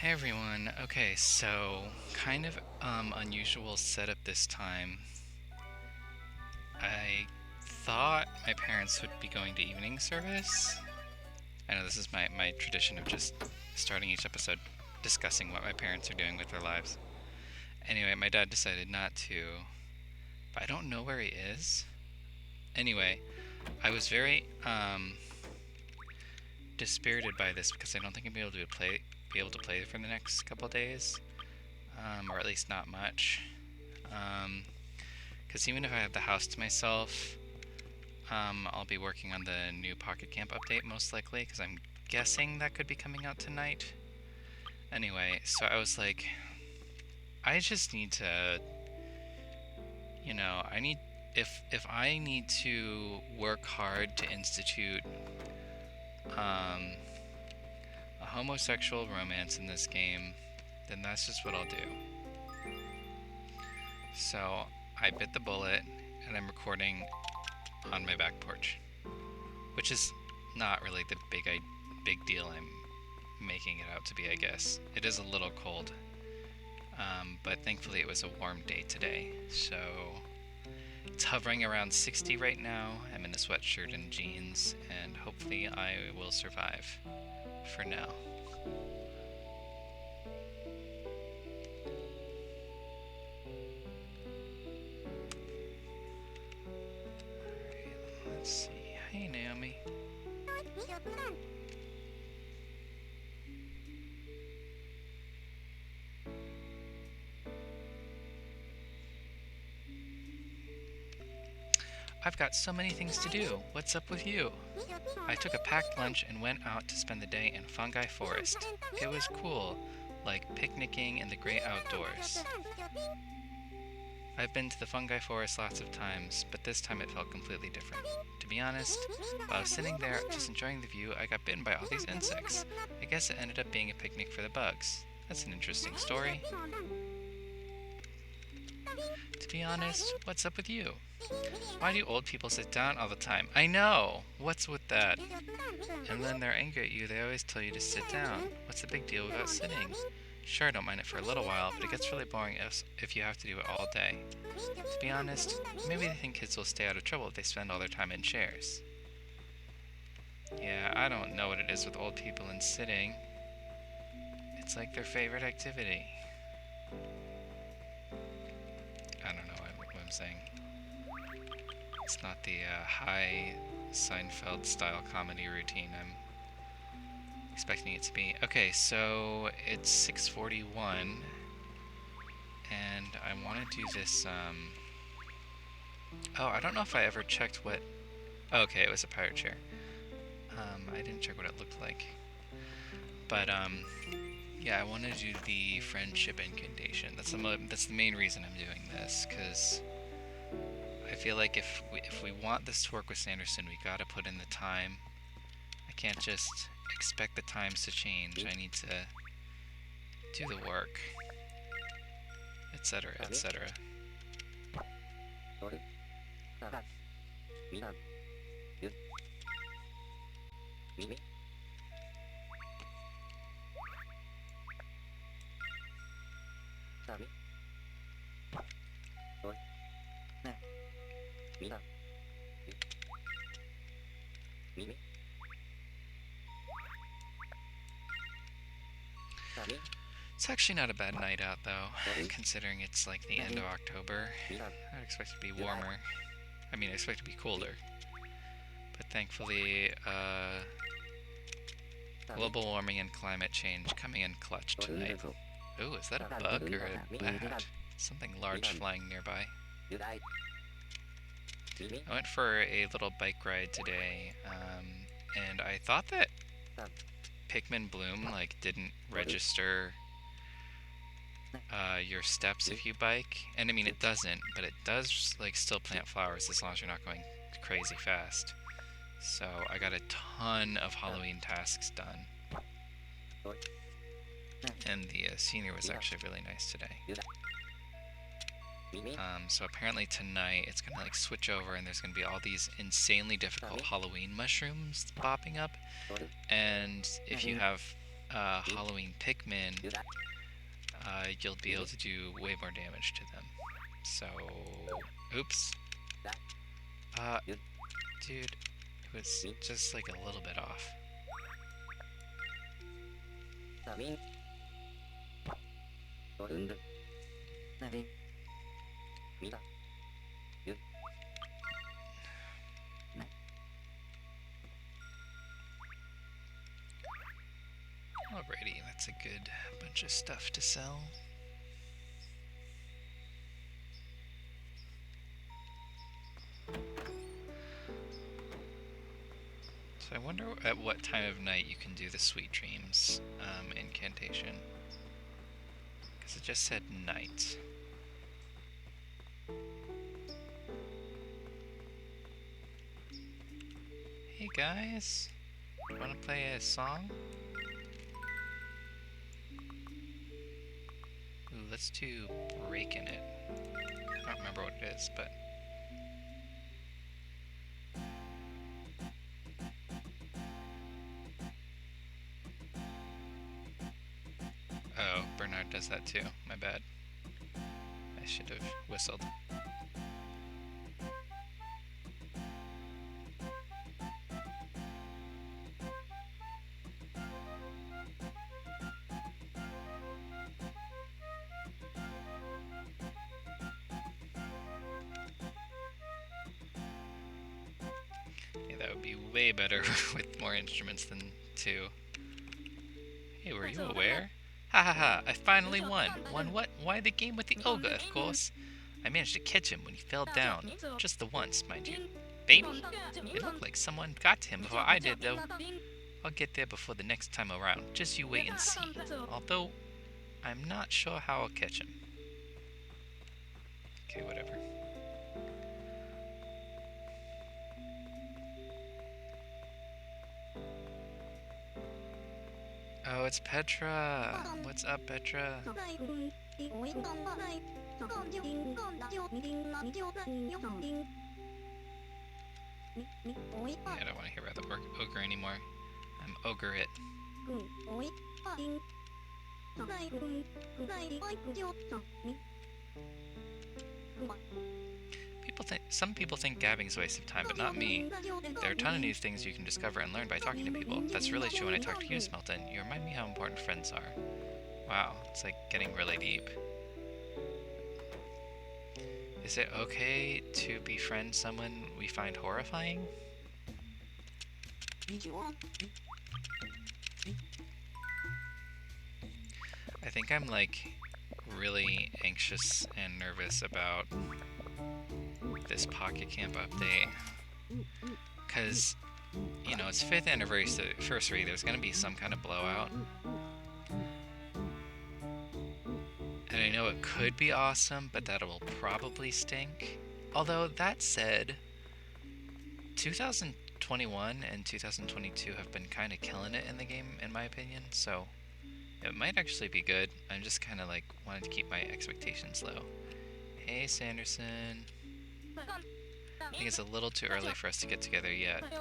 Hey everyone. Okay, so kind of unusual setup this time. I thought my parents would be going to evening service. I know this is my tradition of just starting each episode discussing what my parents are doing with their lives. Anyway, my dad decided not to, but I don't know where he is. Anyway, I was very dispirited by this because I don't think I'll be able to play for the next couple days, or at least not much. Because even if I have the house to myself, I'll be working on the new Pocket Camp update most likely, because I'm guessing that could be coming out tonight. Anyway, so I was like, I just need to, I need, if I need to work hard to institute um, a homosexual romance in this game, then that's just what I'll do. So I bit the bullet, and I'm recording on my back porch, which is not really the big deal I'm making it out to be, I guess. It is a little cold, but thankfully it was a warm day today, so it's hovering around 60 right now. I'm in a sweatshirt and jeans, and hopefully I will survive for now. Alright, let's see. Hey, Naomi. I've got so many things to do. What's up with you? I took a packed lunch and went out to spend the day in Fungi Forest. It was cool, like picnicking in the great outdoors. I've been to the Fungi Forest lots of times, but this time it felt completely different. To be honest, while I was sitting there just enjoying the view, I got bitten by all these insects. I guess it ended up being a picnic for the bugs. That's an interesting story. To be honest, what's up with you? Why do old people sit down all the time? I know! What's with that? And then they're angry at you, they always tell you to sit down. What's the big deal about sitting? Sure, I don't mind it for a little while, but it gets really boring if you have to do it all day. To be honest, maybe they think kids will stay out of trouble if they spend all their time in chairs. Yeah, I don't know what it is with old people and sitting. It's like their favorite activity. I don't know what I'm saying. It's not the high Seinfeld style comedy routine I'm expecting it to be. Okay, so it's 6:41, and I want to do this. Oh, I don't know if I ever checked what. Oh, okay, it was a pirate chair. I didn't check what it looked like, but yeah, I want to do the friendship incantation. That's the main reason I'm doing this, because I feel like if we want this to work with Sanderson, we gotta put in the time. I can't just expect the times to change. I need to do the work, etc., etc. It's actually not a bad night out, though, considering it's like the end of October. I'd expect it to be warmer. I mean, I expect it to be colder. But thankfully, global warming and climate change coming in clutch tonight. Ooh, is that a bug or a bat? Something large flying nearby. I went for a little bike ride today, and I thought that Pikmin Bloom didn't register your steps if you bike, and I mean it doesn't, but it does still plant flowers as long as you're not going crazy fast. So I got a ton of Halloween tasks done, and the scenery was actually really nice today. So apparently tonight it's gonna switch over, and there's gonna be all these insanely difficult Halloween mushrooms popping up, and if you have Halloween Pikmin, you'll be able to do way more damage to them. So, oops. Dude, it was just like a little bit off. Alrighty, that's a good bunch of stuff to sell. So I wonder at what time of night you can do the Sweet Dreams incantation. Because it just said night. Hey guys, wanna play a song? Ooh, let's do Breakin' It. I don't remember what it is, but... Oh, Bernard does that too. My bad. I should have whistled. Yeah, that would be way better with more instruments than two. Hey, were you aware? Ha ha ha, I finally won! Won what? Why, the game with the ogre, of course. I managed to catch him when he fell down. Just the once, mind you. Baby? It looked like someone got to him before I did, though. I'll get there before the next time around. Just you wait and see. Although, I'm not sure how I'll catch him. Okay, whatever. Oh, it's Petra! What's up, Petra? Yeah, I don't want to hear about the ogre anymore. I'm ogre it. Some people think gabbing is a waste of time, but not me. There are a ton of new things you can discover and learn by talking to people. That's really true when I talk to you, Smelton. You remind me how important friends are. Wow, it's like getting really deep. Is it okay to befriend someone we find horrifying? I think I'm like really anxious and nervous about this Pocket Camp update, because, you know, it's 5th anniversary, there's going to be some kind of blowout, and I know it could be awesome, but that will probably stink. Although, that said, 2021 and 2022 have been kind of killing it in the game, in my opinion, so it might actually be good. I'm just kind of like wanting to keep my expectations low. Hey, Sanderson. I think it's a little too early for us to get together yet, but... I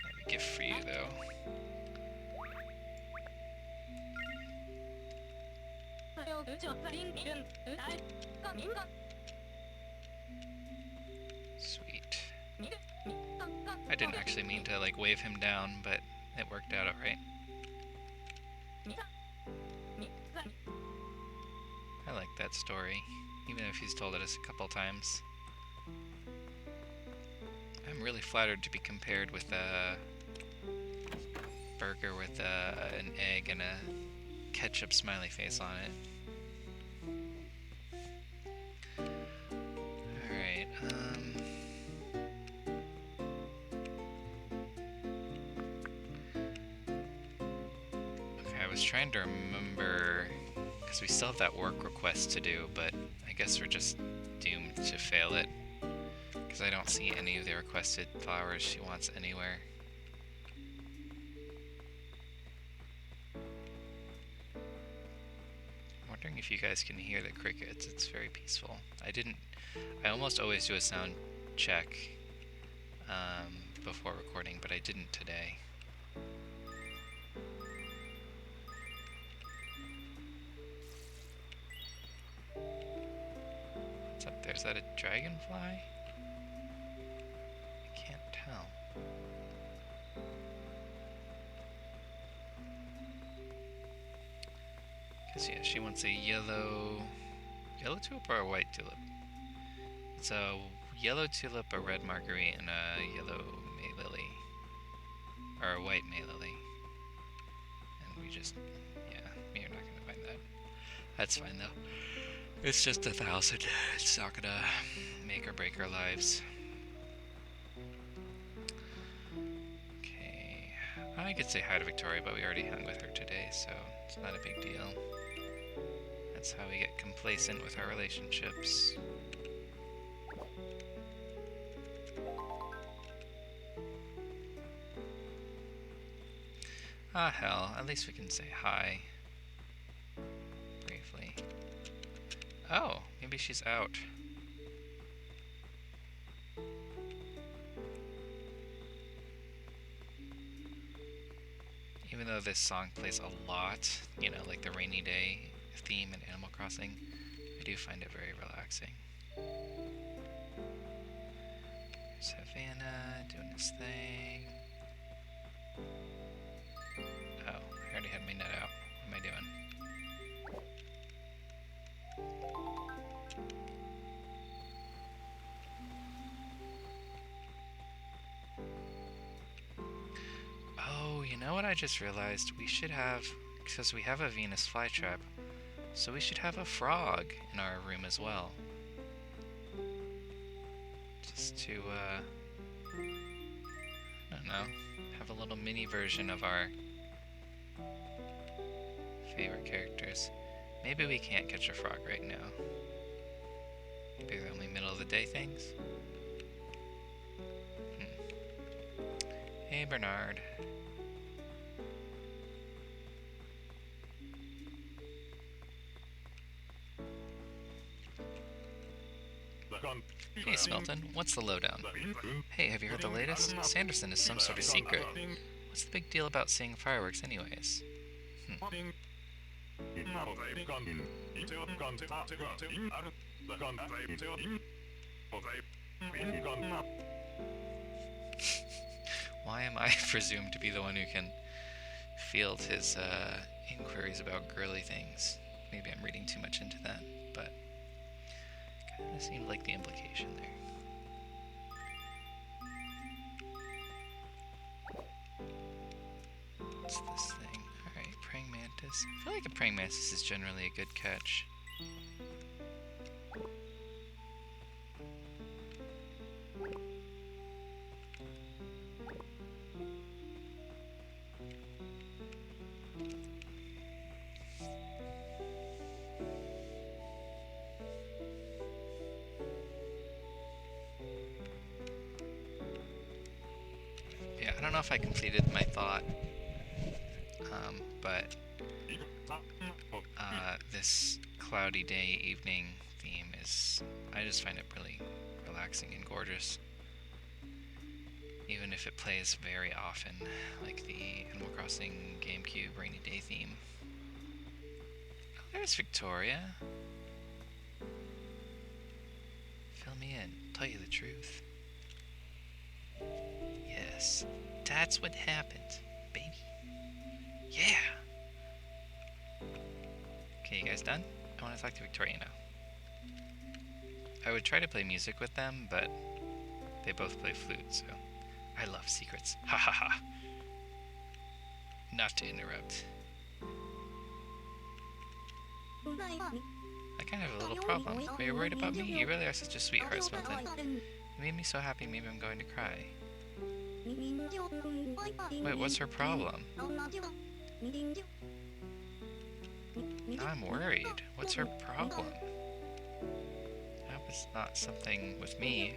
have a gift for you, though. Sweet. I didn't actually mean to, like, wave him down, but it worked out alright. I like that story, even if he's told it us a couple times. I'm really flattered to be compared with a burger with an egg and a ketchup smiley face on it. Alright, okay, I was trying to remember, because we still have that work request to do, but I guess we're just doomed to fail it, because I don't see any of the requested flowers she wants anywhere. I'm wondering if you guys can hear the crickets. It's very peaceful. I almost always do a sound check before recording, but I didn't today. What's up there? Is that a dragonfly? I can't tell. Because, yeah, she wants a yellow tulip or a white tulip? It's a yellow tulip, a red marguerite, and a yellow May lily. Or a white May lily. And we just, yeah, you're not going to find that. That's fine, though. It's just 1,000. It's not going to make or break our lives. Okay. I could say hi to Victoria, but we already hung with her today, so it's not a big deal. That's how we get complacent with our relationships. Ah, hell. At least we can say hi. Briefly. Oh, maybe she's out. Even though this song plays a lot, you know, like the rainy day theme in Animal Crossing, I do find it very relaxing. There's Havana doing his thing. Oh, I already had my net out. What am I doing? Oh, you know what I just realized? We should have, because we have a Venus flytrap, so we should have a frog in our room as well. Just to, I don't know, have a little mini version of our favorite characters. Maybe we can't catch a frog right now. Maybe they're only middle of the day things. Hey, Bernard. Hey, Smelton, what's the lowdown? Hey, have you heard the latest? Sanderson is some sort of secret. What's the big deal about seeing fireworks anyways? Why am I presumed to be the one who can field his inquiries about girly things? Maybe I'm reading too much into that, but kind of seemed like the implication there. What's this thing? Alright, praying mantis. I feel like a praying mantis is generally a good catch. I don't know if I completed my thought, but this cloudy day evening theme is, I just find it really relaxing and gorgeous. Even if it plays very often, like the Animal Crossing GameCube rainy day theme. Oh, there's Victoria. Fill me in, tell you the truth. Yes, that's what happened, baby. Yeah! Okay, you guys done? I want to talk to Victoria now. I would try to play music with them, but they both play flute, so I love secrets. Ha ha ha! Not to interrupt. I kind of have a little problem. Are you worried about me? You really are such a sweetheart, Smelton. You made me so happy, maybe I'm going to cry. Wait, what's her problem? Now I'm worried. What's her problem? That was not something with me.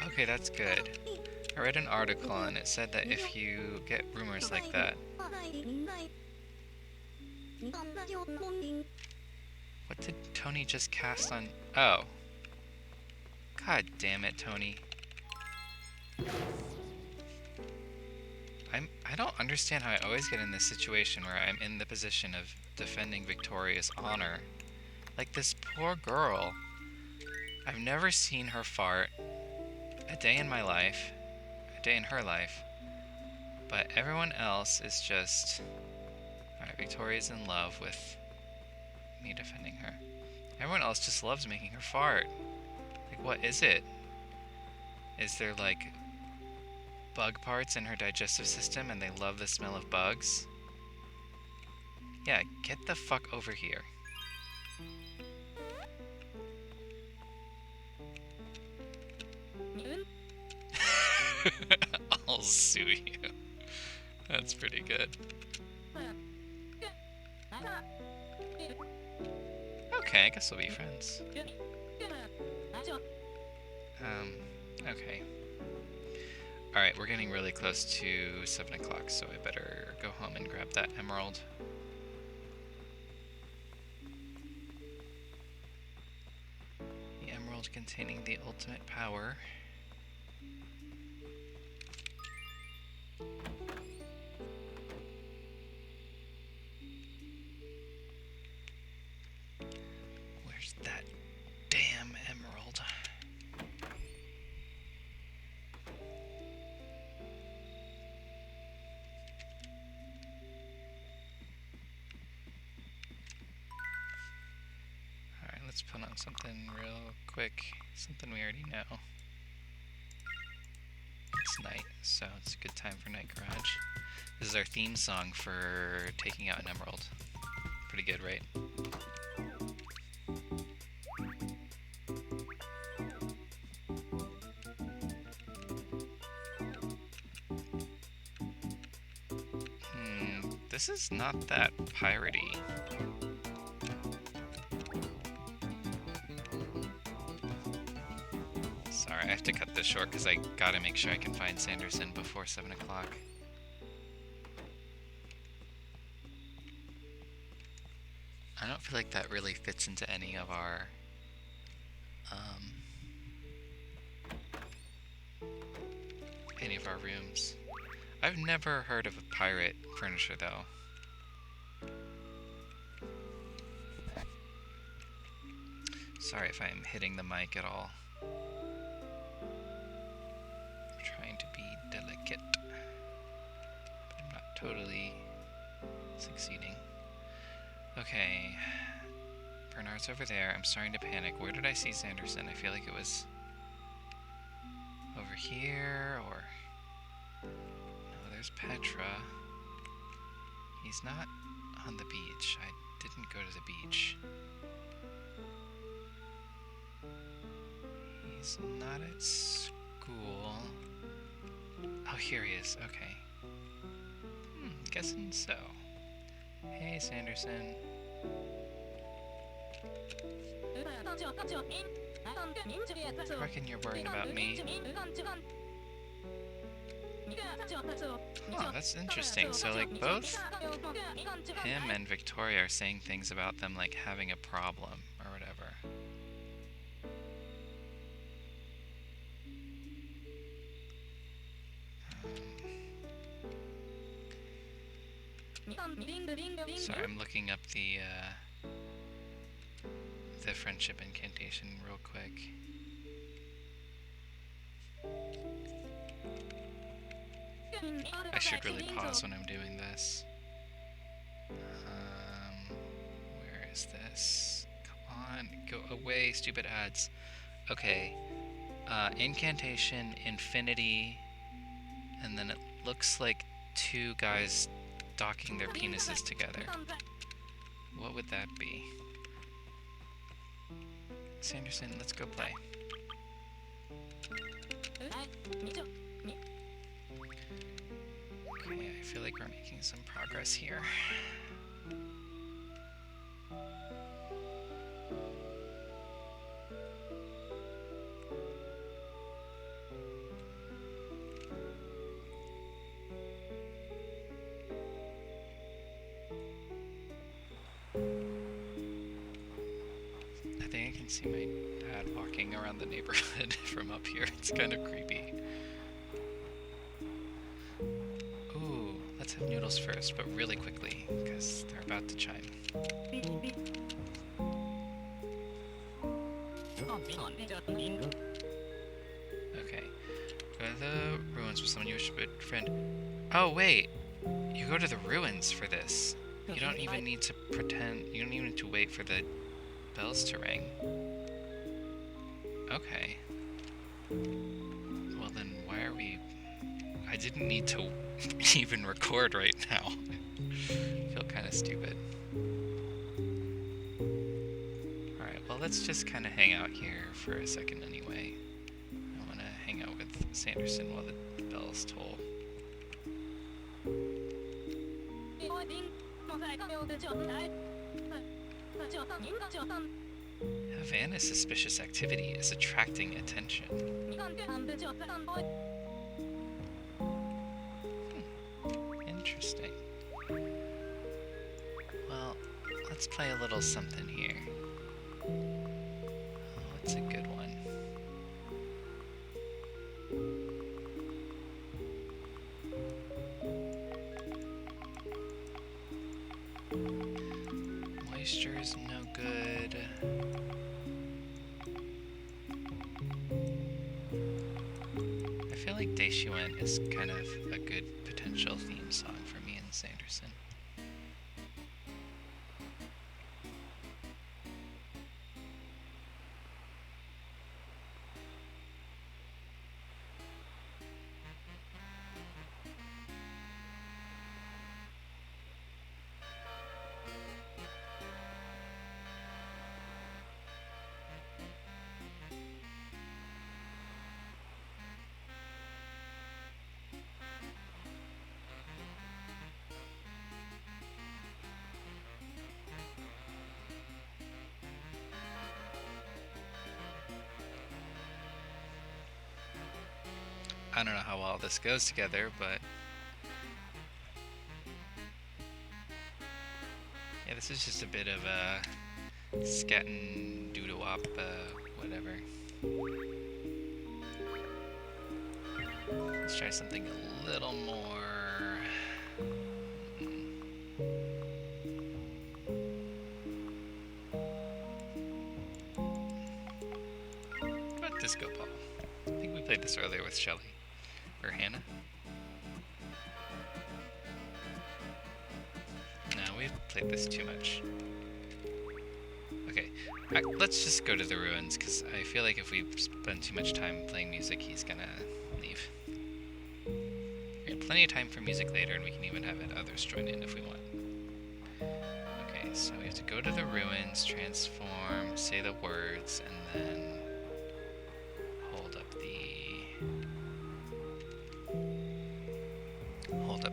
Okay, that's good. I read an article and it said that if you get rumors like that... What did Tony just cast on... Oh. God damn it, Tony. I don't understand how I always get in this situation where I'm in the position of defending Victoria's honor. Like this poor girl. I've never seen her fart a day in my life, a day in her life, but everyone else is just... Alright, Victoria's in love with me defending her. Everyone else just loves making her fart. Like, what is it? Is there, like, bug parts in her digestive system and they love the smell of bugs? Yeah, get the fuck over here. I'll sue you. That's pretty good. Okay, I guess we'll be friends. Okay. Alright, we're getting really close to 7 o'clock, so I better go home and grab that emerald. The emerald containing the ultimate power. Where's that damn emerald? Alright, let's put on something real quick. Something we already know. It's night, so it's a good time for Night Garage. This is our theme song for taking out an emerald. Pretty good, right? This is not that piratey. Sorry, I have to cut this short because I gotta make sure I can find Sanderson before 7 o'clock. I don't feel like that really fits into any of our rooms. I've never heard of a pirate furniture though. Sorry if I'm hitting the mic at all. I'm trying to be delicate, but I'm not totally succeeding. Okay, Bernard's over there. I'm starting to panic. Where did I see Sanderson? I feel like it was over here, or... No, there's Petra. He's not on the beach. I didn't go to the beach. He's not at school. Oh, here he is. Okay. Guessing so. Hey, Sanderson. I reckon you're worrying about me. Oh, that's interesting. So, like, both him and Victoria are saying things about them, like, having a problem or whatever. Sorry, I'm looking up the friendship incantation real quick. I should really pause when I'm doing this. Where is this? Come on, go away, stupid ads. Okay, incantation, infinity, and then it looks like two guys docking their penises together. What would that be? Sanderson, let's go play. Okay, I feel like we're making some progress here. I think I can see my bad walking around the neighborhood from up here. It's kind of creepy. Ooh, let's have noodles first, but really quickly, because they're about to chime. Okay. Go to the ruins with someone you wish to befriend. Oh, wait! You go to the ruins for this. You don't even need to pretend. You don't even need to wait for the bells to ring. Okay. Well then, why are we... I didn't need to even record right now. I feel kind of stupid. Alright, well let's just kind of hang out here for a second anyway. I want to hang out with Sanderson while the bells toll. Havana's suspicious activity is attracting attention. Interesting. Well, let's play a little something here. Oh, it's a good one. Moisture is no good. I feel like Daishiwen is kind of a good potential theme song for me and Sanderson. I don't know how well this goes together, but yeah, this is just a bit of a scattin' doodle-wop, whatever. Let's try something a little more... What about Disco Ball? I think we played this earlier with Shelly. Or Hannah? No, we've played this too much. Okay, let's just go to the ruins, because I feel like if we spend too much time playing music, he's gonna leave. We have plenty of time for music later, and we can even have others join in if we want. Okay, so we have to go to the ruins, transform, say the words, and then hold up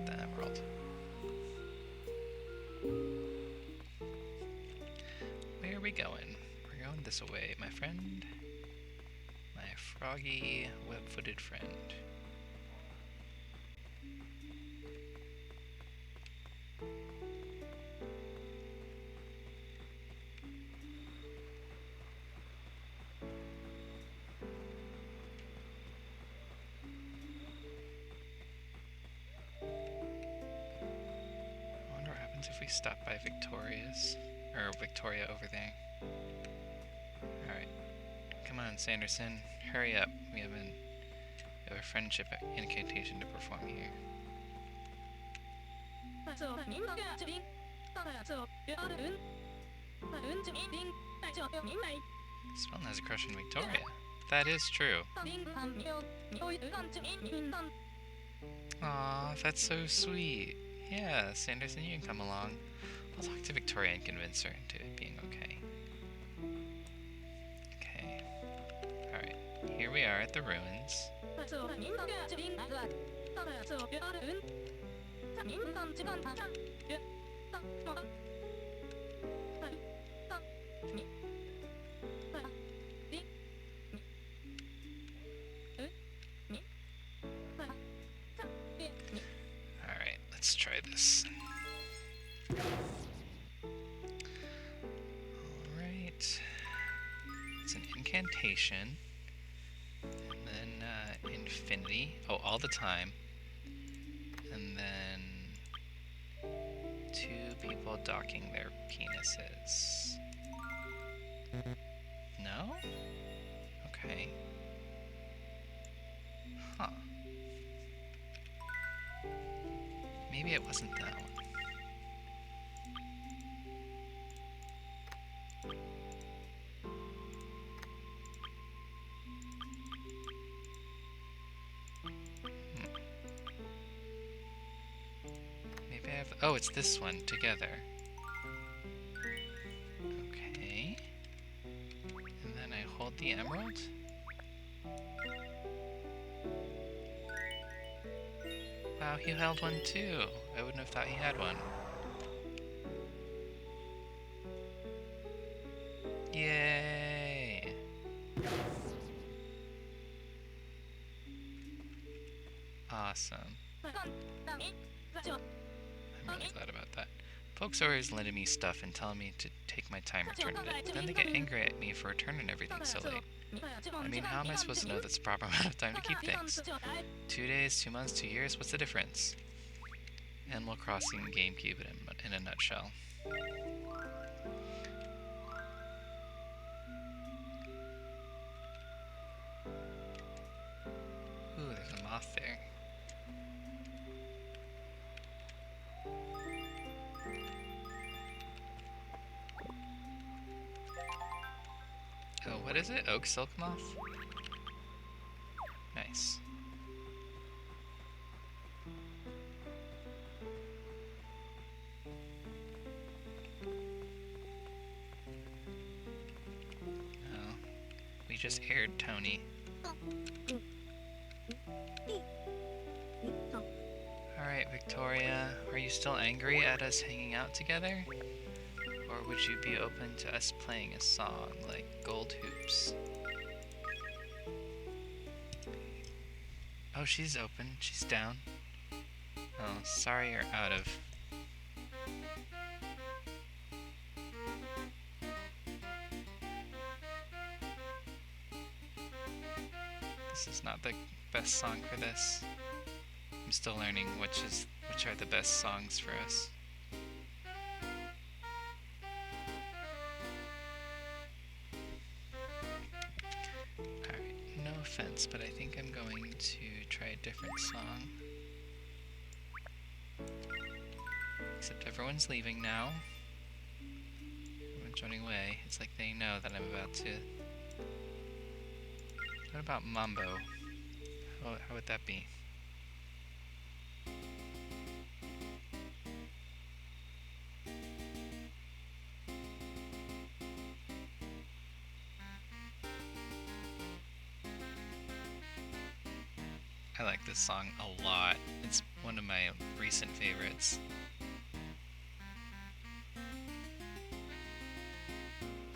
the emerald. Where are we going? We're going this way, my friend. My froggy, web-footed friend. If we stop by Victoria over there. Alright. Come on, Sanderson. Hurry up. We have a friendship incantation to perform here. Swan has a crush on Victoria. That is true. Aw, that's so sweet. Yeah, Sanderson, you can come along. I'll talk to Victoria and convince her into it being okay. Okay. Alright, here we are at the ruins. Alright, let's try this. Alright. It's an incantation. incantation. And then infinity. Oh, all the time. And then 2 people docking their penises. No? Okay. Huh. Maybe it wasn't that one. Maybe I have... Oh, it's this one, together. Okay. And then I hold the emerald? Wow, he held one too. I wouldn't have thought he had one. Yay! Awesome. I'm really glad about that. Folks are always lending me stuff and telling me to take my time returning it. But then they get angry at me for returning everything so late. I mean, how am I supposed to know that's the proper amount of time to keep things? 2 days, 2 months, 2 years? What's the difference? Animal Crossing GameCube in a nutshell. Ooh, there's a moth there. Oh, what is it? Oak silk moth? Nice. Oh, we just aired Tony. Alright, Victoria, are you still angry at us hanging out together? Or would you be open to us playing a song like Gold Hoops? Oh, she's open. She's down. Oh, sorry you're out of... This is not the best song for this. I'm still learning which are the best songs for us. Alright, no offense, but I think I'm going to try a different song. Except everyone's leaving now. Everyone's running away. It's like they know that I'm about to... What about Mambo? How would that be? I like this song a lot. It's one of my recent favorites.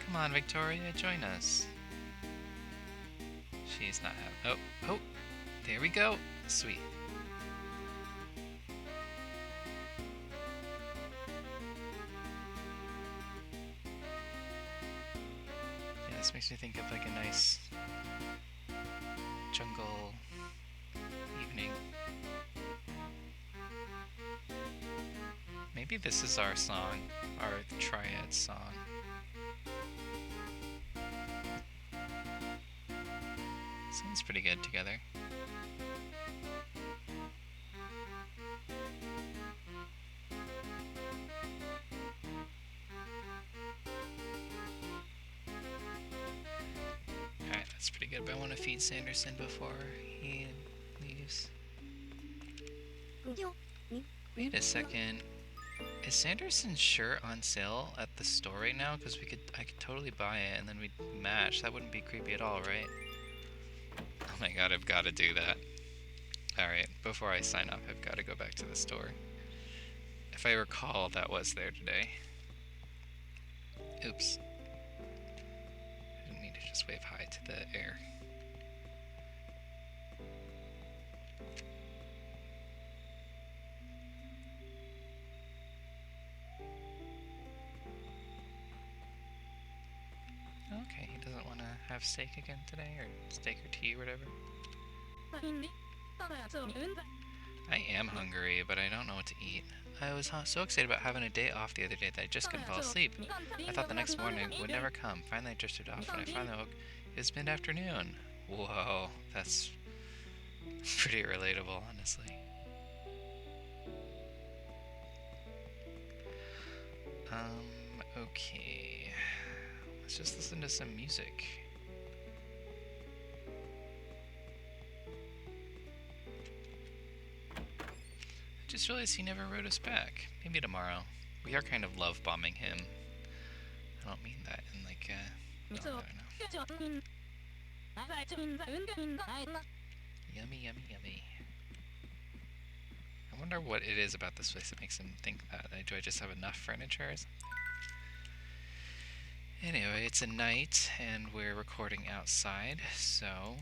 Come on, Victoria, join us. She's not having... Oh, there we go. Sweet. Yeah, this makes me think of like a nice jungle evening. Maybe this is our song, our triad song. Sounds pretty good together. Alright, that's pretty good, but I want to feed Sanderson before he leaves. Wait a second. Is Sanderson's shirt on sale at the store right now? Because I could totally buy it and then we'd match. That wouldn't be creepy at all, right? Oh my god, I've got to do that. Alright, before I sign off, I've got to go back to the store. If I recall, that was there today. Oops. I didn't mean to just wave hi to the air. Okay, he doesn't want to have steak again today, or steak or tea or whatever. I am hungry, but I don't know what to eat. I was so excited about having a day off the other day that I just couldn't fall asleep. I thought the next morning would never come. Finally, I drifted off. When I finally woke, it was mid-afternoon. Whoa, that's pretty relatable, honestly. Okay. Let's just listen to some music. I just realized he never wrote us back. Maybe tomorrow. We are kind of love bombing him. I don't mean that in like I don't know. Yummy, yummy, yummy. I wonder what it is about this place that makes him think that. Do I just have enough furniture or something? Anyway, it's a night and we're recording outside, so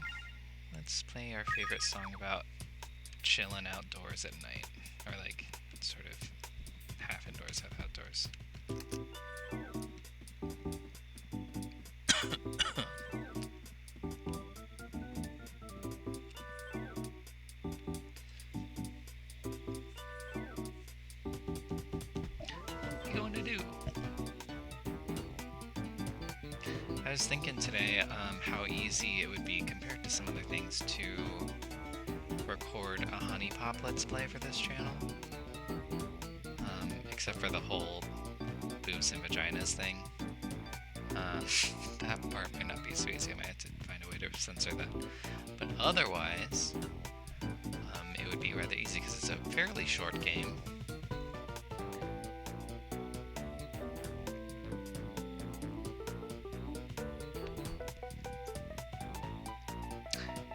let's play our favorite song about chilling outdoors at night. Or like, sort of half indoors, half outdoors. What are you going to do? I was thinking today how easy it would be compared to some other things to record a Honey Pop Let's Play for this channel. Except for the whole boobs and vaginas thing. That part might not be so easy. I might have to find a way to censor that. But otherwise, it would be rather easy because it's a fairly short game.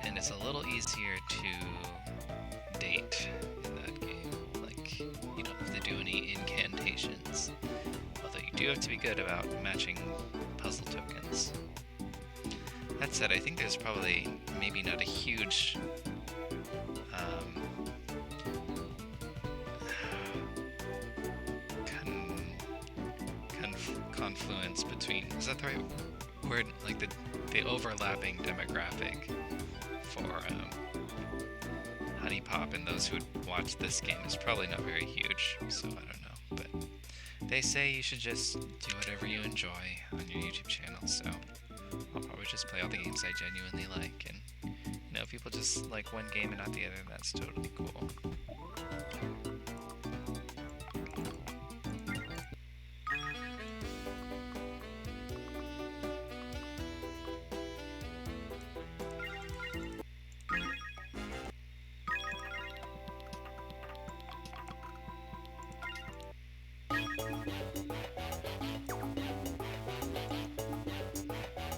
And it's a little easier to date in that game. Like, you don't have to do any incantations. Although you do have to be good about matching puzzle tokens. That said, I think there's probably maybe not a huge confluence between, is that the right word? Like the overlapping demographic for Honey Pop and those who would watch this game is probably not very huge, so I don't know. But they say you should just do whatever you enjoy on your YouTube channel, so I'll probably just play all the games I genuinely like, and you know, if people just like one game and not the other, that's totally cool.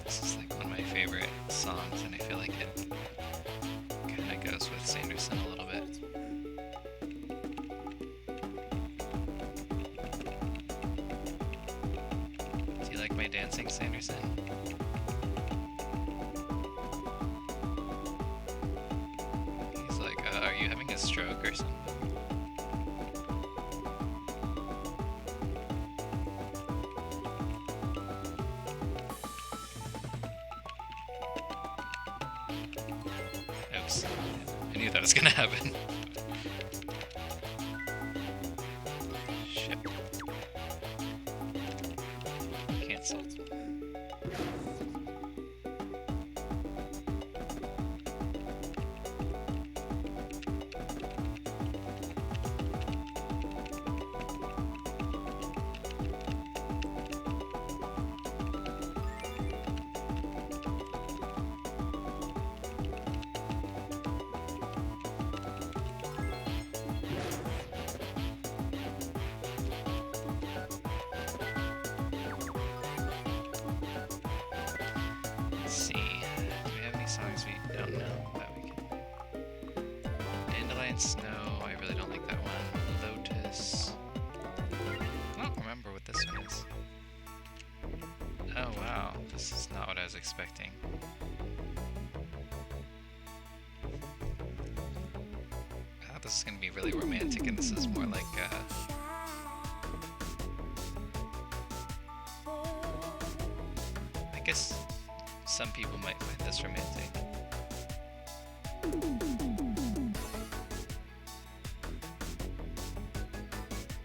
This is like one of my favorite songs, and I feel like it kind of goes with Sanderson a little bit. Do you like my dancing, Sanderson? He's like, are you having a stroke or something? Oops. I knew that was gonna happen. Shit. Cancelled. Let's see. Do we have any songs we don't know that we can? Dandelion Snow, I really don't like that one. Lotus. I don't remember what this one is. Oh wow, this is not what I was expecting. I thought this was gonna be really romantic, and this is more like I guess some people might find this romantic.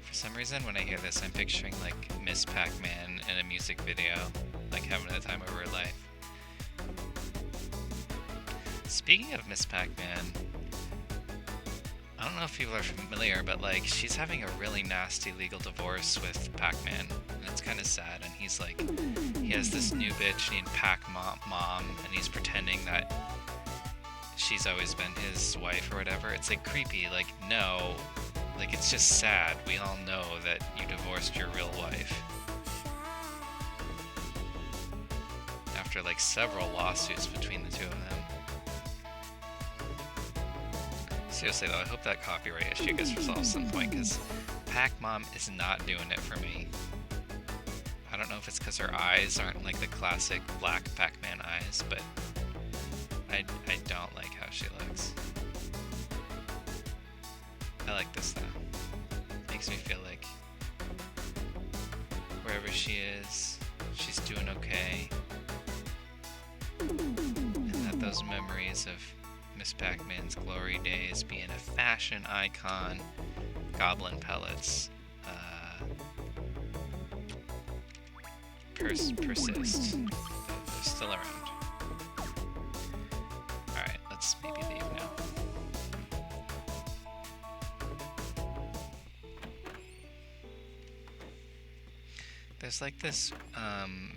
For some reason, when I hear this, I'm picturing like Miss Pac-Man in a music video, like having the time of her life. Speaking of Miss Pac-Man, I don't know if people are familiar, but like she's having a really nasty legal divorce with Pac-Man, and it's kind of sad. And he's like, he has this new bitch named Pac-Mom, and he's pretending that she's always been his wife or whatever. It's like creepy. Like no, like it's just sad. We all know that you divorced your real wife after like several lawsuits between the two of them. Seriously though, I hope that copyright issue gets resolved at some point, because Pac-Mom is not doing it for me. I don't know if it's because her eyes aren't like the classic black Pac-Man eyes, but I don't like how she looks. I like this though. Makes me feel like wherever she is, she's doing okay. And that those memories of Miss Pac-Man's glory days being a fashion icon, goblin pellets, persist. They're still around. Alright, let's maybe leave now. There's like this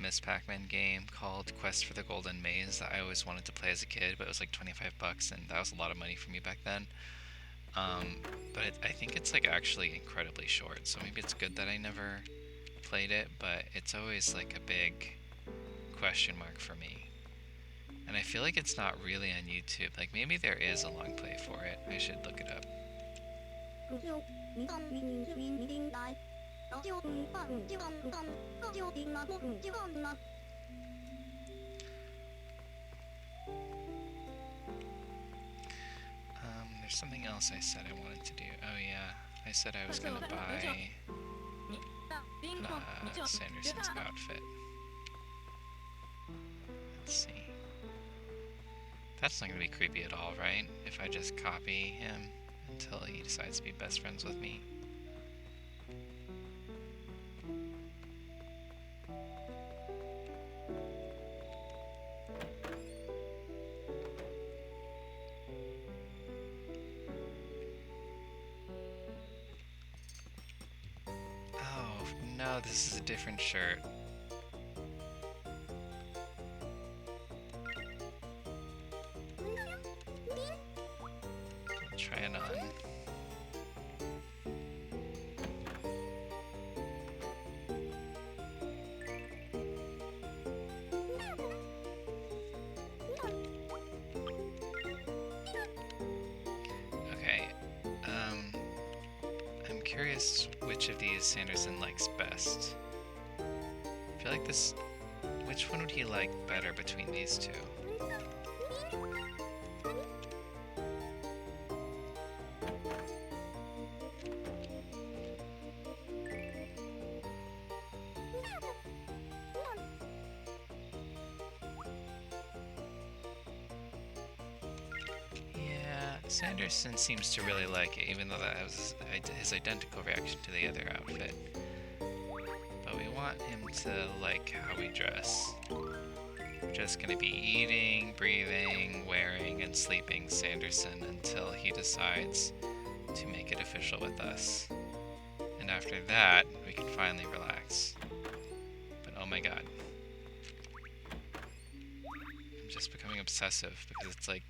Miss Pac-Man game called Quest for the Golden Maze that I always wanted to play as a kid, but it was like $25 and that was a lot of money for me back then. But I think it's like actually incredibly short, so maybe it's good that I never played it, but it's always like a big question mark for me. And I feel like it's not really on YouTube. Like maybe there is a long play for it. I should look it up. There's something else I said I wanted to do. Oh yeah, I said I was gonna buy Sanderson's outfit. Let's see. That's not gonna be creepy at all, right? If I just copy him until he decides to be best friends with me. No, this is a different shirt. I'll try it on. Okay, I'm curious which of these Sanderson likes best. I feel like this... Which one would he like better between these two? Sanderson seems to really like it, even though that was his identical reaction to the other outfit. But we want him to like how we dress. We're just gonna be eating, breathing, wearing, and sleeping Sanderson until he decides to make it official with us. And after that, we can finally relax. But oh my god. I'm just becoming obsessive because it's like,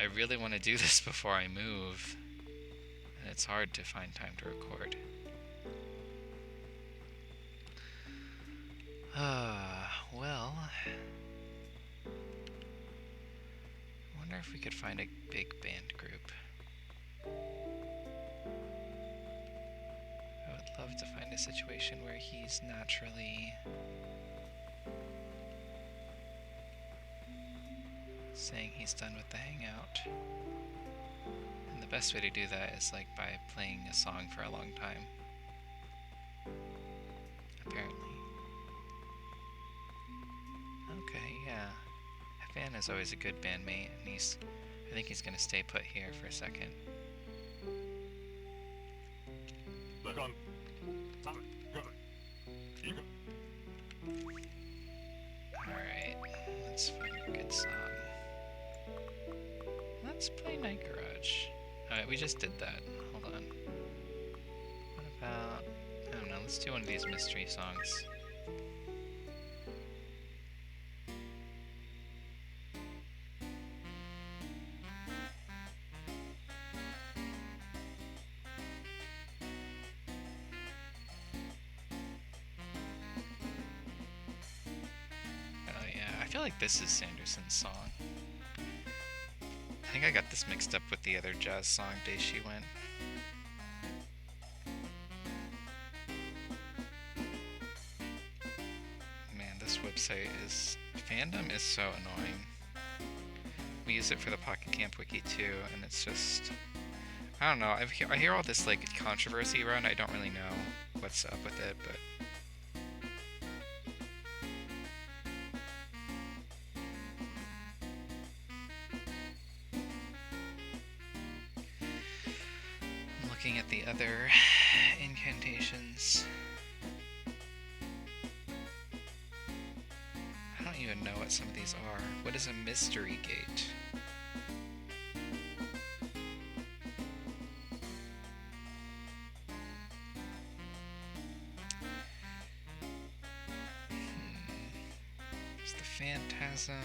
I really want to do this before I move, and it's hard to find time to record. Well, I wonder if we could find a big band group. I would love to find a situation where he's naturally saying he's done with the hangout. And the best way to do that is like by playing a song for a long time. Apparently. Van is always a good bandmate, and I think he's gonna stay put here for a second. Alright, let's find a good song. Let's play Night Garage. Alright, we just did that. Hold on. What about... I don't know, let's do one of these mystery songs. Oh yeah, I feel like this is Sanderson's song. I think I got this mixed up with the other jazz song, Day She Went. Man, this website is... Fandom is so annoying. We use it for the Pocket Camp Wiki too, and it's just... I don't know, I hear all this like controversy around, I don't really know what's up with it, but... Looking at the other incantations. I don't even know what some of these are. What is a mystery gate? There's the phantasm.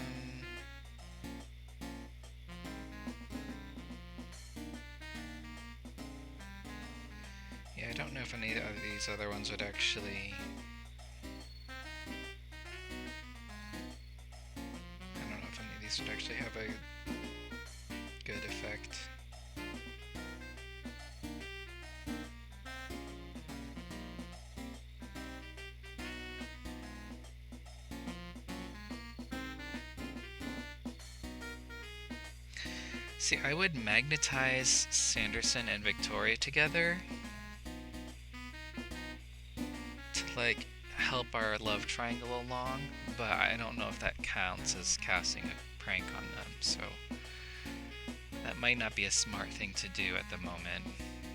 I don't know if any of these other ones would actually... I don't know if any of these would actually have a good effect. See, I would magnetize Sanderson and Victoria together to, like, help our love triangle along, but I don't know if that counts as casting a prank on them, so that might not be a smart thing to do at the moment.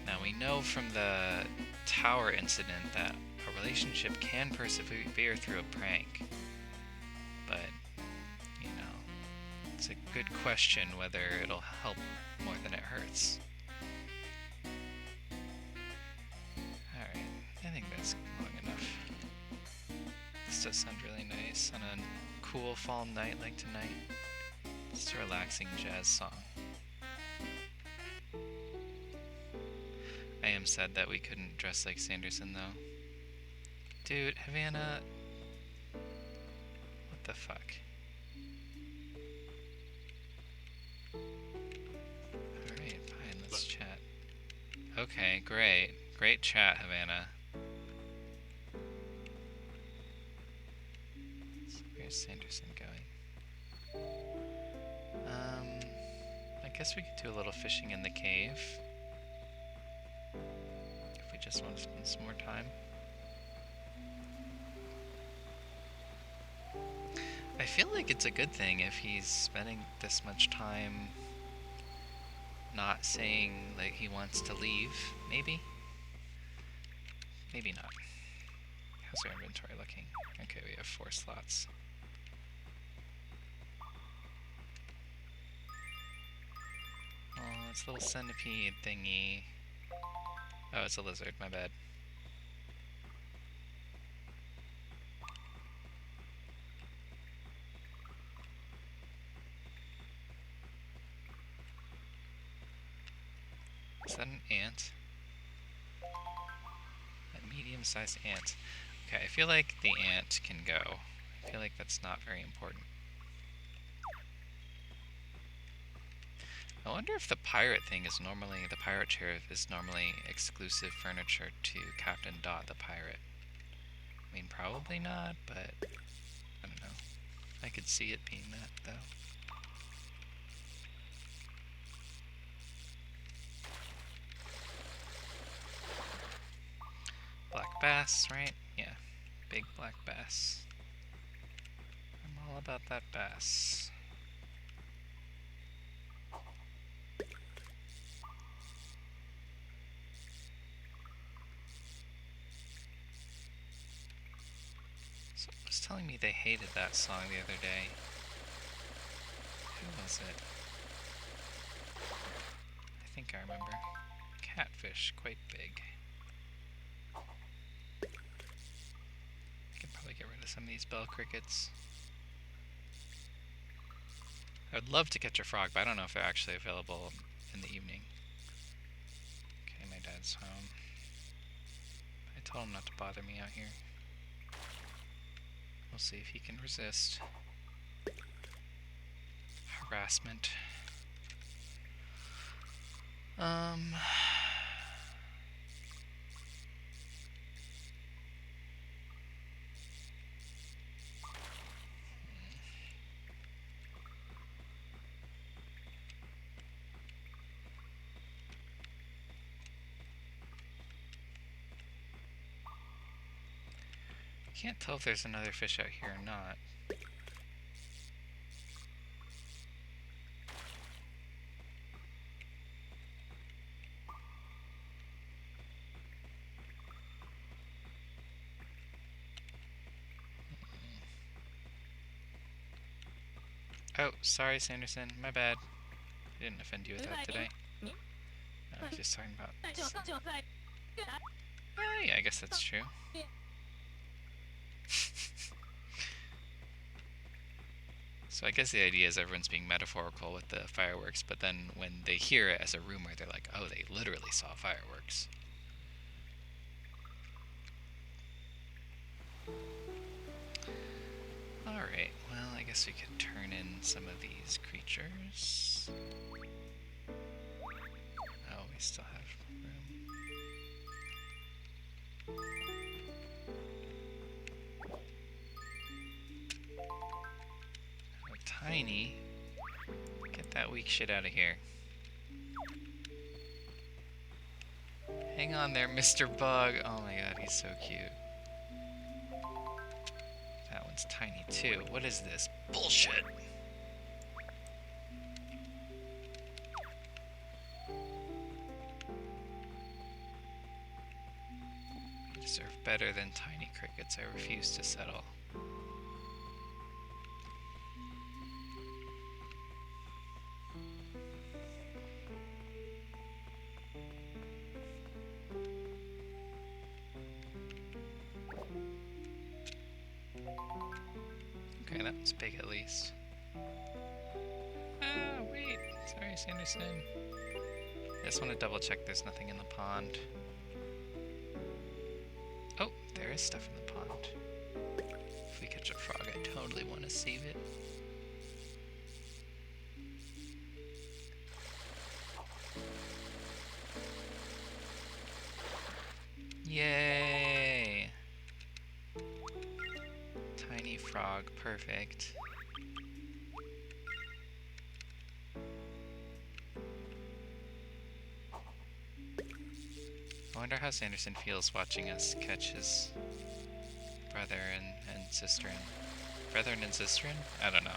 Now, we know from the tower incident that a relationship can persevere through a prank, but, you know, it's a good question whether it'll help more than it hurts. Alright, I think that's long enough. This does sound really nice on a cool fall night like tonight. Just a relaxing jazz song. I am sad that we couldn't dress like Sanderson though. Dude, Havana... What the fuck? Alright, fine, let's chat. Okay, great. Great chat, Havana. So where's Sanderson going? I guess we could do a little fishing in the cave. If we just want to spend some more time. I feel like it's a good thing if he's spending this much time not saying like he wants to leave, maybe? Maybe not. How's our inventory looking? Okay, we have 4 slots. Oh, it's a little centipede thingy. Oh, it's a lizard, my bad. Is that an ant? A medium-sized ant. Okay, I feel like the ant can go. I feel like that's not very important. I wonder if the pirate thing is normally, the pirate chair is normally exclusive furniture to Captain Dot the pirate. I mean, probably not, but I don't know. I could see it being that, though. Black bass, right? Yeah, big black bass. I'm all about that bass. telling me they hated that song the other day. Who was it? I think I remember. Catfish, quite big. I can probably get rid of some of these bell crickets. I would love to catch a frog, but I don't know if they're actually available in the evening. Okay, my dad's home. I told him not to bother me out here. We'll see if he can resist harassment. Can't tell if there's another fish out here or not. Oh, sorry, Sanderson. My bad. I didn't offend you with that, did I? No, I was just talking about... Oh, yeah, I guess that's true. So I guess the idea is everyone's being metaphorical with the fireworks, but then when they hear it as a rumor, they're like, oh, they literally saw fireworks. Alright, well, I guess we could turn in some of these creatures. Oh, we still have room. Oh, tiny. Get that weak shit out of here. Hang on there, Mr. Bug. Oh my god, he's so cute. That one's tiny too. What is this bullshit? You deserve better than tiny crickets. I refuse to settle. Okay, that was big at least. Ah, wait. Sorry, Sanderson. I just want to double check there's nothing in the pond. Oh, there is stuff in the pond. If we catch a frog, I totally want to save it. Yay! Tiny frog, perfect. I wonder how Sanderson feels watching us catch his brother and sister. Brethren and sister? I don't know.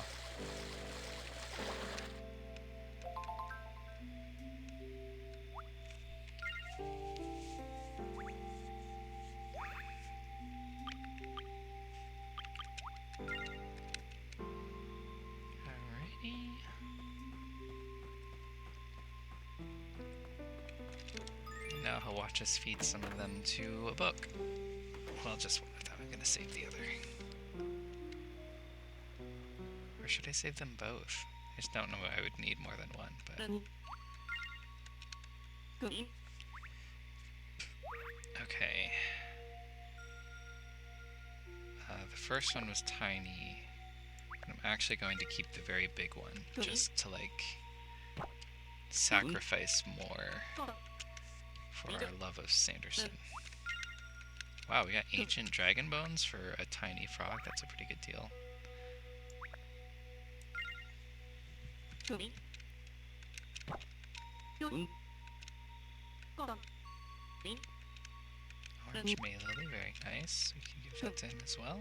Now he'll watch us feed some of them to a book. Well, just one of them. I'm gonna save the other. Or should I save them both? I just don't know I would need more than one, but... Okay. The first one was tiny. I'm actually going to keep the very big one, just to, like, sacrifice more for our love of Sanderson. Wow, we got ancient dragon bones for a tiny frog. That's a pretty good deal. Orange May Lily, very nice. We can give that to him as well.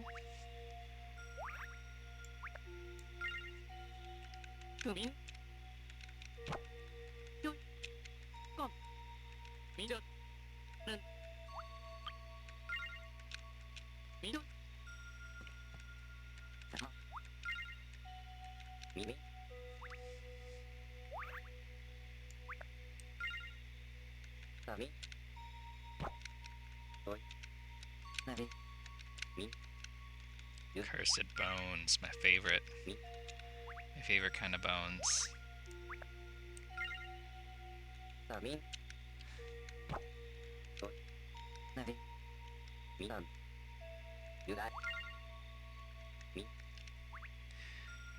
Cursed bones, my favorite. My favorite kind of bones. I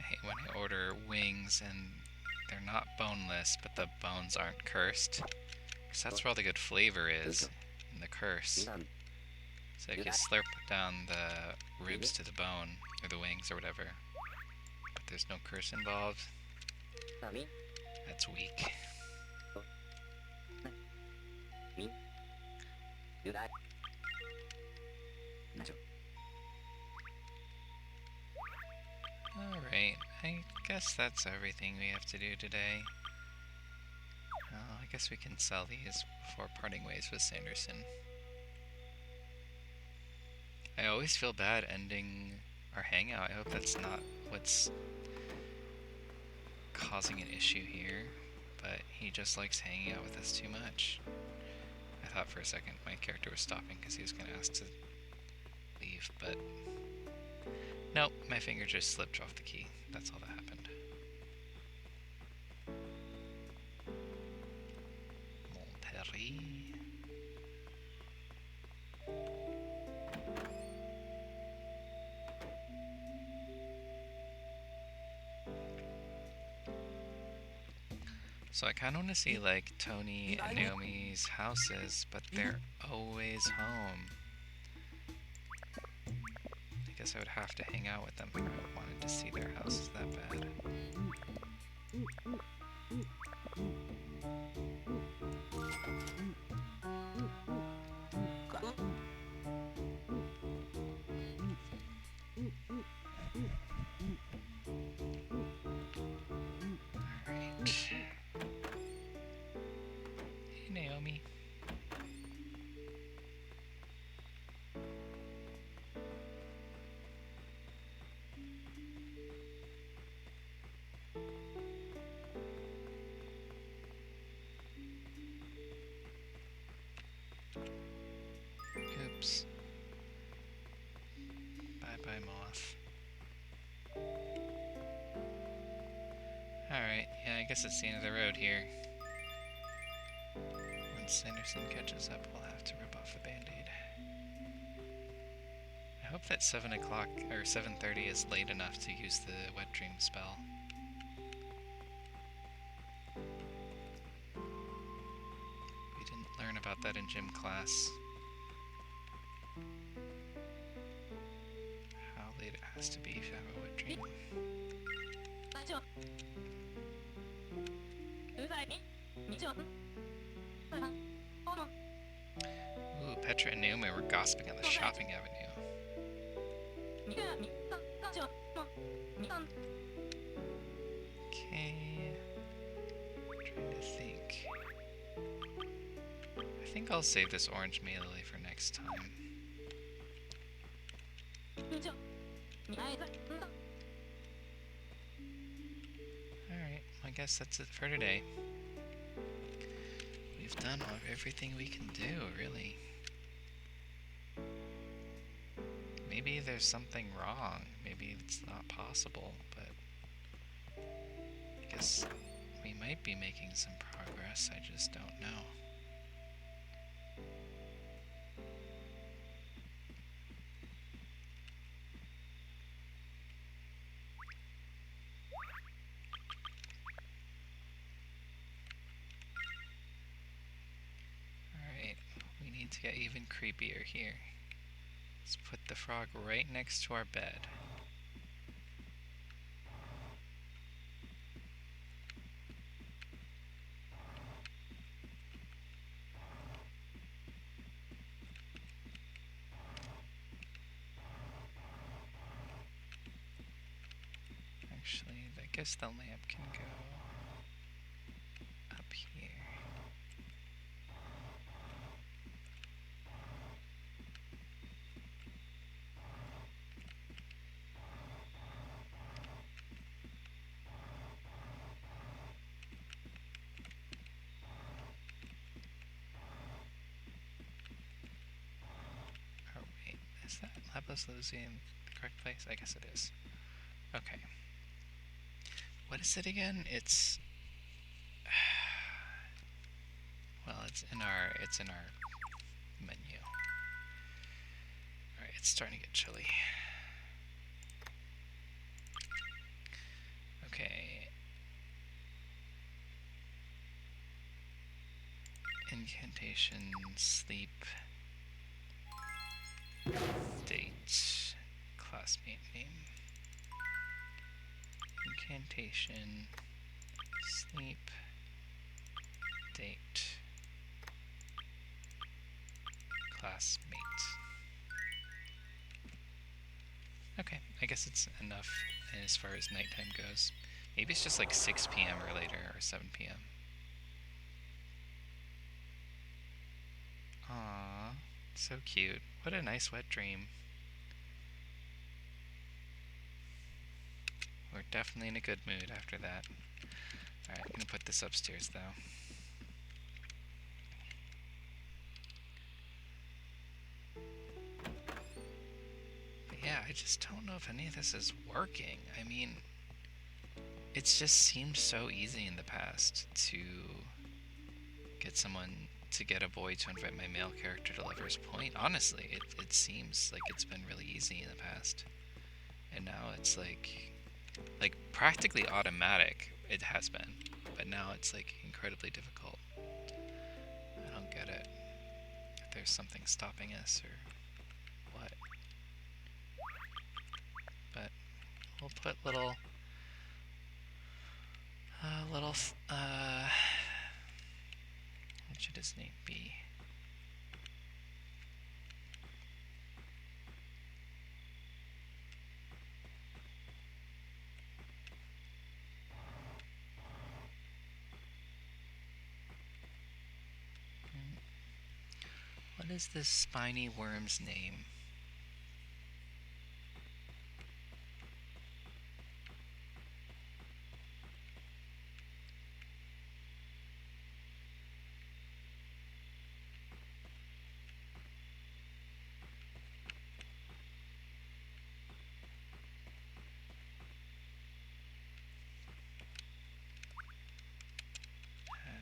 hate when I order wings and they're not boneless, but the bones aren't cursed. Because that's where all the good flavor is, in the curse. So if you slurp down the ribs to the bone, or the wings or whatever, but there's no curse involved, that's weak. Alright, I guess that's everything we have to do today. I guess we can sell these before parting ways with Sanderson. I always feel bad ending our hangout. I hope that's not what's causing an issue here, but he just likes hanging out with us too much. I thought for a second my character was stopping because he was going to ask to leave, but nope, my finger just slipped off the key. That's all that happened. Monterey. So I kind of want to see like Tony and Naomi's houses, but they're always home. I guess I would have to hang out with them if I wanted to see their houses that bad. Alright. Hey Naomi. Oops. Bye-bye, moth. Alright, yeah, I guess it's the end of the road here. Once Sanderson catches up, we'll have to rip off the band-aid. I hope that 7 o'clock, or 7:30 is late enough to use the wet dream spell. We didn't learn about that in gym class. How late it has to be if you have a wet dream. Ooh, Petra and Naomi were gossiping on the shopping avenue. Okay. Trying to think. I think I'll save this orange melee for next time. Alright, I guess that's it for today. We've done everything we can do, really. Maybe there's something wrong. Maybe it's not possible, but I guess we might be making some progress. I just don't know. Alright, we need to get even creepier here. Let's put the frog right next to our bed. Actually, I guess the lamp can go up here. Lapis lazuli in the correct place? I guess it is. Okay. What is it again? It's well, it's in our menu. All right, it's starting to get chilly. Okay. Incantation, sleep, date, classmate name. Incantation, sleep, date, classmate. Okay, I guess it's enough as far as nighttime goes. Maybe it's just like 6 p.m. or later, or 7 p.m. Aww, so cute. What a nice wet dream. We're definitely in a good mood after that. Alright, I'm gonna put this upstairs though. But yeah, I just don't know if any of this is working. I mean, it just seemed so easy in the past to get a boy to invite my male character to Lover's Point. Honestly, it seems like it's been really easy in the past. And now it's like practically automatic. It has been. But now it's like incredibly difficult. I don't get it. If there's something stopping us or what. But we'll put little what should his name be? What is this spiny worm's name?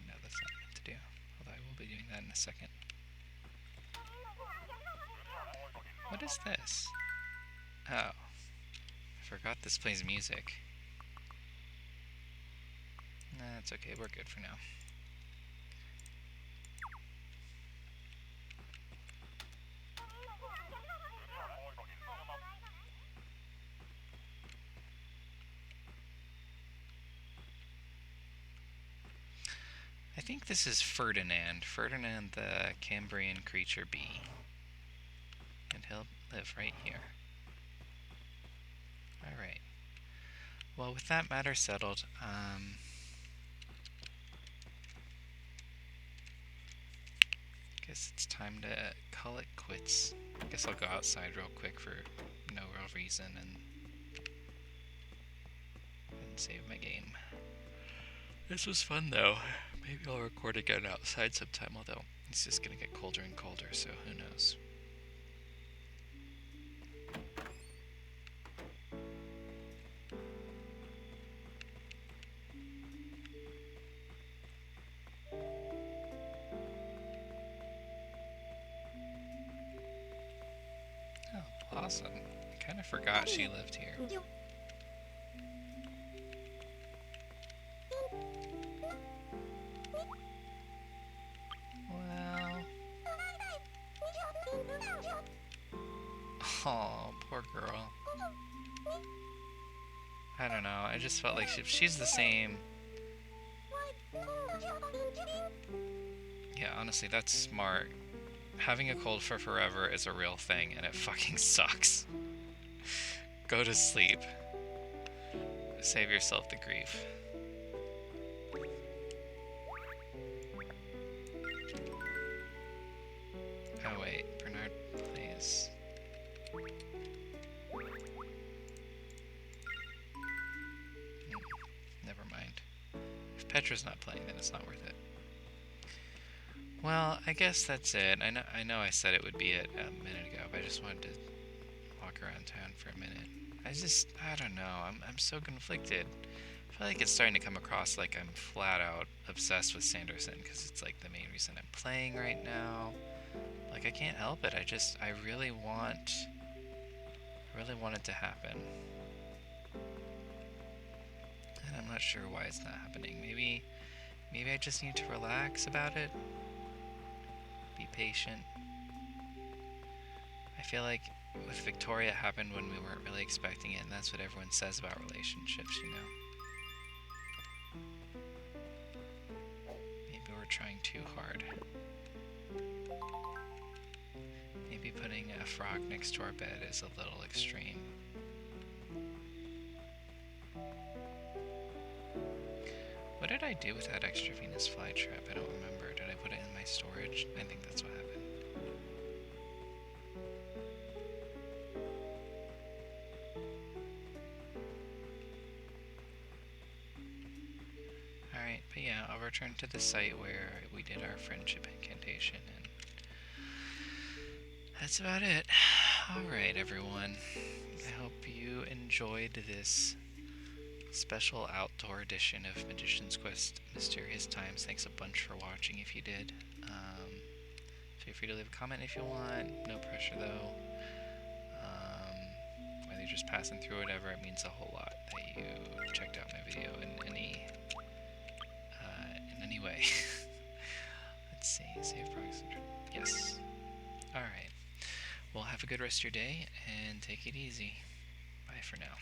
No, that's not what to do. Although I will be doing that in a second. What is this? Oh. I forgot this plays music. Nah, it's okay. We're good for now. I think this is Ferdinand. Ferdinand the Cambrian creature bee. And he'll live right here. Alright. Well, with that matter settled, guess it's time to call it quits. Guess I'll go outside real quick for no real reason and save my game. This was fun though. Maybe I'll record again outside sometime, although it's just gonna get colder and colder, so who knows. Oh, awesome. I kind of forgot she lived here. Well... Oh, poor girl. I don't know, I just felt like she's the same... Yeah, honestly, that's smart. Having a cold for forever is a real thing, and it fucking sucks. Go to sleep. Save yourself the grief. Oh wait, Bernard plays... Never mind. If Petra's not playing, then it's not worth it. Well, I guess that's it. I know I said it would be it a minute ago, but I just wanted to around town for a minute. I don't know. I'm so conflicted. I feel like it's starting to come across like I'm flat out obsessed with Sanderson because it's like the main reason I'm playing right now. Like I can't help it. I really want it to happen. And I'm not sure why it's not happening. Maybe I just need to relax about it. Be patient. I feel like with Victoria it happened when we weren't really expecting it, and that's what everyone says about relationships, you know. Maybe we're trying too hard. Maybe putting a frog next to our bed is a little extreme. What did I do with that extra Venus flytrap? I don't remember. Did I put it in my storage? I think that's what happened. Alright, but yeah, I'll return to the site where we did our friendship incantation, and that's about it. Alright, everyone. I hope you enjoyed this special outdoor edition of Magician's Quest Mysterious Times. Thanks a bunch for watching if you did. Feel free to leave a comment if you want. No pressure though. Whether you're just passing through whatever, it means a whole lot that you checked out my video in any way. Let's see. Save progress. Yes. Alright. Well, have a good rest of your day and take it easy. Bye for now.